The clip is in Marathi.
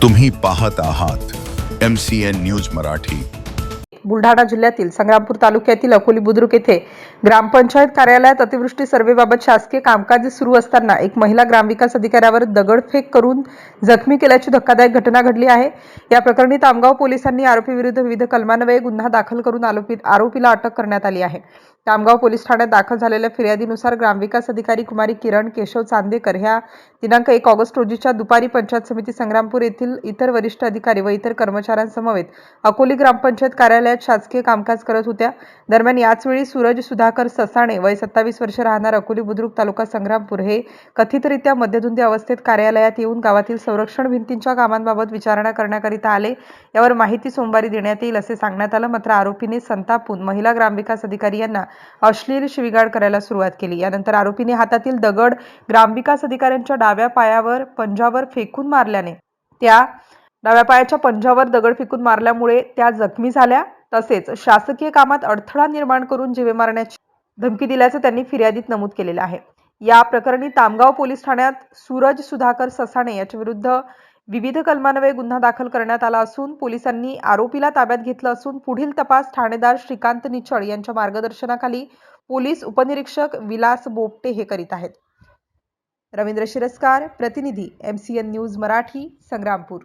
तुम्ही पाहत आहात MCN न्यूज मराठी। बुलढाणा जिल्ह्यातील संग्रामपूर तालुक्यातील अकोली बुद्रुक येथे ग्रामपंचायत कार्यालयात अतिवृष्टी सर्वेबाबत शासकीय कामकाज सुरू असताना एक महिला ग्रामविकास अधिकाऱ्यावर दगडफेक करून जखमी केल्याची धक्कादायक घटना घडली आहे। या प्रकरणी तामगाव पोलिसांनी आरोपी विरुद्ध विविध कलमान्वये गुन्हा दाखल करून आरोपीला अटक करण्यात आली आहे। तामगाव पोलीस ठाण्यात दाखल झालेल्या फिर्यादीनुसार ग्रामविकास अधिकारी कुमारी किरण केशव चांदेकर ह्या दिनांक 1 ऑगस्ट रोजीच्या दुपारी पंचायत समिती संग्रामपूर येथील इतर वरिष्ठ अधिकारी व इतर कर्मचाऱ्यांसमवेत अकोली ग्रामपंचायत कार्यालयात शासकीय कामकाज करत होत्या। दरम्यान याच वेळी सूरज सुधाकर ससाणे वय 27 वर्ष राहणार अकोली बुद्रुक तालुका संग्रामपूर हे कथितरित्या मद्यधुंदी अवस्थेत कार्यालयात येऊन गावातील संरक्षण भिंतींच्या कामांबाबत विचारणा करण्याकरिता आले। यावर माहिती सोमवारी देण्यात येईल असे सांगण्यात आलं। मात्र आरोपीने संतापून महिला ग्रामविकास अधिकारी यांना अश्लील शिवीगाळ करायला सुरुवात केली। यानंतर आरोपीने हातातील दगड ग्रामविकास अधिकाऱ्यांच्या डाव्या पायावर पंजावर फेकून मारल्याने डाव्या पायाच्या पंजावर दगड फेकून मारल्यामुळे त्या जखमी झाल्या। तसेच शासकीय कामात अडथळा निर्माण करून जीवे मारण्याची धमकी दिल्याचं त्यांनी फिर्यादीत नमूद केलेलं आहे। या प्रकरणी तामगाव पोलीस ठाण्यात सूरज सुधाकर ससाणे याच्या विरुद्ध विविध कलमान्वये गुन्हा दाखल करण्यात आला असून पोलिसांनी आरोपीला ताब्यात घेतलं असून पुढील तपास ठाणेदार श्रीकांत निचळ यांच्या मार्गदर्शनाखाली पोलीस उपनिरीक्षक विलास बोपटे हे करीत आहेत। रवींद्र शिरस्कार, प्रतिनिधी MCN न्यूज मराठी, संग्रामपूर।